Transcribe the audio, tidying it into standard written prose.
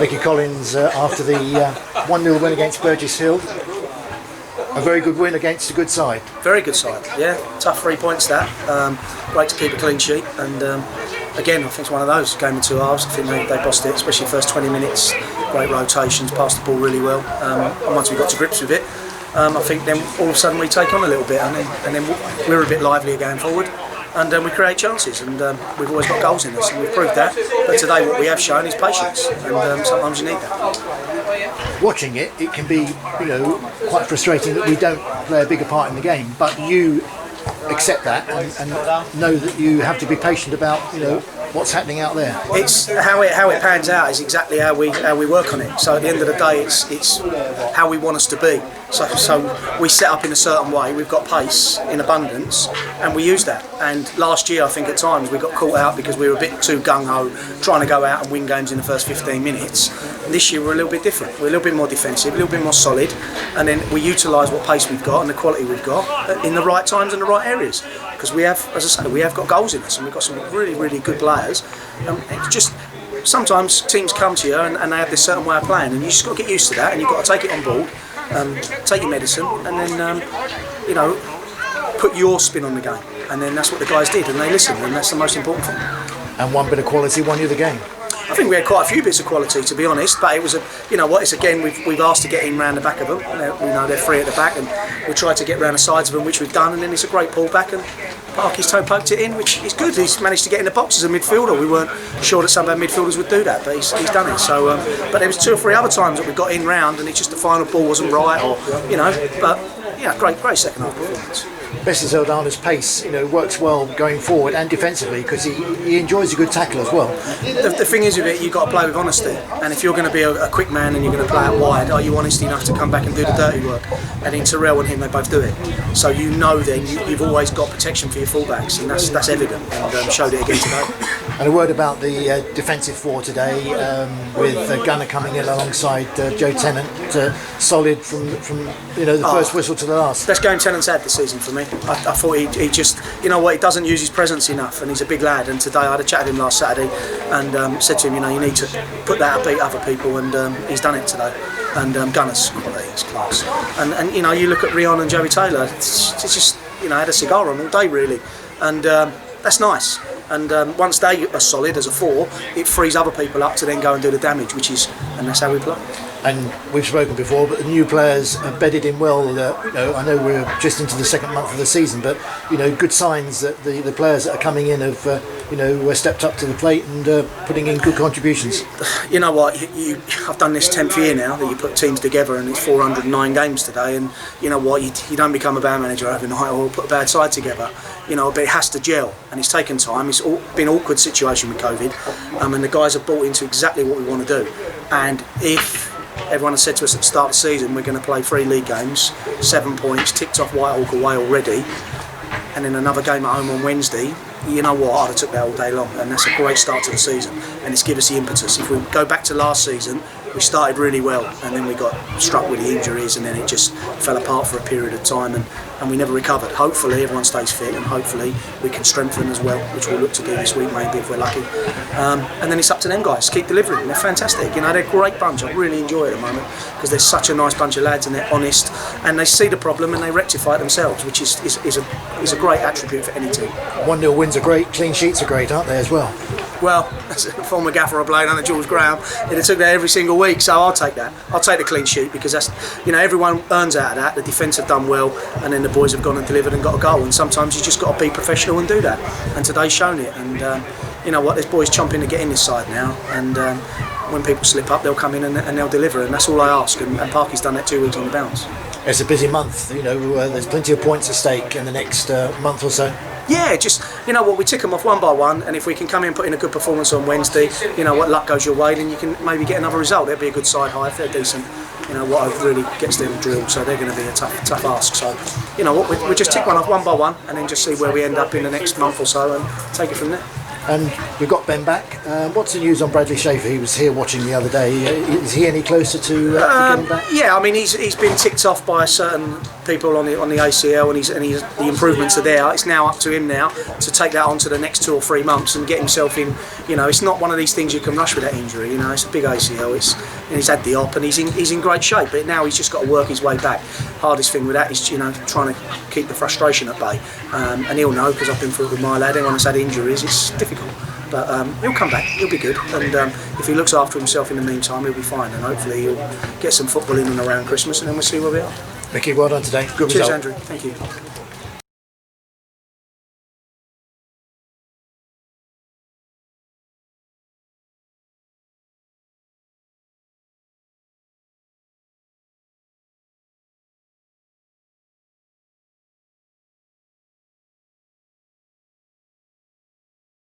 Micky Collins after the 1-0 win against Burgess Hill. A very good win against a good side. Very good side, yeah. Tough 3 points that. Great to keep a clean sheet. And again, I think it's one of those, game of two halves. I think they bossed it, especially the first 20 minutes. Great rotations, passed the ball really well. And once we got to grips with it, I think then all of a sudden we take on a little bit, and then we're a bit livelier going forward. And we create chances, and we've always got goals in us, and we've proved that. But today what we have shown is patience, and sometimes you need that. Watching it, it can be, quite frustrating that we don't play a bigger part in the game, but you accept that and know that you have to be patient about, what's happening out there. It's how it pans out is exactly how we work on it. So at the end of the day, it's how we want us to be. So we set up in a certain way. We've got pace in abundance, and we use that. And last year, I think at times we got caught out because we were a bit too gung ho, trying to go out and win games in the first 15 minutes. And this year we're a little bit different. We're a little bit more defensive, a little bit more solid, and then we utilise what pace we've got and the quality we've got in the right times and the right areas. Because we have, as I say, we have got goals in us, and we've got some really, really good players. It's just sometimes teams come to you and they have this certain way of playing, and you just got to get used to that, and you've got to take it on board, take your medicine, and then put your spin on the game. And then that's what the guys did, and they listened, and that's the most important thing. And one bit of quality won you the game. I think we had quite a few bits of quality, to be honest, but it was it's again, we've asked to get in round the back of them. We know they're free at the back, and we tried to get round the sides of them, which we've done, and then it's a great pullback, and Parky's toe poked it in, which is good. He's managed to get in the box as a midfielder. We weren't sure that some of our midfielders would do that, but he's done it. So, but there was 2 or 3 other times that we got in round, and it's just the final ball wasn't right, or but yeah, great second half performance. Bessie Zeldana's pace, works well going forward and defensively, because he enjoys a good tackle as well. The thing is with it, you've got to play with honesty, and if you're going to be a quick man and you're going to play out wide, are you honest enough to come back and do the dirty work? And in Terrell and him, they both do it. So then you've always got protection for your fullbacks, and that's evident, and showed it again today. And a word about the defensive four today, with Gunner coming in alongside Joe Tennant, solid from the first whistle to the last. Best game Tennant's had this season for me. I thought he just, he doesn't use his presence enough, and he's a big lad. And today I had a chat with him last Saturday, and said to him, you need to put that up, beat other people, and he's done it today. And Gunner's quality is class. And you look at Rion and Joey Taylor, it's just had a cigar on all day really, and that's nice. And once they are solid as a four, it frees other people up to then go and do the damage, and that's how we play. And we've spoken before, but the new players have bedded in well. I know we're just into the second month of the season, but good signs that the players that are coming in have stepped up to the plate and putting in good contributions. You know what? I've done this 10th year now that you put teams together, and it's 409 games today. And you know what? You don't become a bad manager overnight or put a bad side together. But it has to gel, and it's taken time. It's been an awkward situation with COVID, and the guys have bought into exactly what we want to do. And if everyone has said to us at the start of the season, we're going to play 3 league games, 7 points, ticked off Whitehawk away already, and then another game at home on Wednesday, you know what, I'd have took that all day long, and that's a great start to the season, and it's given us the impetus. If we go back to last season, we started really well, and then we got struck with the injuries, and then it just fell apart for a period of time, and we never recovered. Hopefully everyone stays fit, and hopefully we can strengthen as well, which we'll look to do this week maybe if we're lucky. And then it's up to them guys, keep delivering. They're fantastic, they're a great bunch. I really enjoy it at the moment, because they're such a nice bunch of lads, and they're honest, and they see the problem and they rectify it themselves, which is a great attribute for any team. 1-0 wins are great, clean sheets are great, aren't they, as well? Well, as a former gaffer I played under George Graham, it took that every single week, so I'll take that. I'll take the clean sheet, because that's, everyone earns out of that. The defence have done well, and then the boys have gone and delivered and got a goal, and sometimes you just got to be professional and do that, and today's shown it. And you know what, there's boys chomping to get in this side now, and when people slip up, they'll come in and they'll deliver, and that's all I ask, and Parky's done that 2 weeks on the bounce. It's a busy month, there's plenty of points at stake in the next month or so. Yeah, just, we tick them off one by one, and if we can come in and put in a good performance on Wednesday, luck goes your way, then you can maybe get another result. There'll be a good side high if they're decent. What really gets them drilled, so they're going to be a tough ask. So, we just tick one off one by one, and then just see where we end up in the next month or so, and take it from there. And we've got Ben back. What's the news on Bradley Schaefer? He was here watching the other day. Is he any closer to getting back? Yeah, he's been ticked off by certain people on the ACL, and the improvements are there. It's now up to him now to take that on to the next 2 or 3 months and get himself in. You know, it's not one of these things you can rush with that injury. You know, it's a big ACL. And he's had the op, and he's in great shape. But now he's just got to work his way back. Hardest thing with that is, you know, trying to keep the frustration at bay. And he'll know, because I've been through it with my lad. Anyone that's had injuries, it's difficult. But he'll come back, he'll be good, and if he looks after himself in the meantime, he'll be fine, and hopefully he'll get some football in and around Christmas, and then we'll see where we are. Micky, well done today. Good Cheers, result. Andrew. Thank you.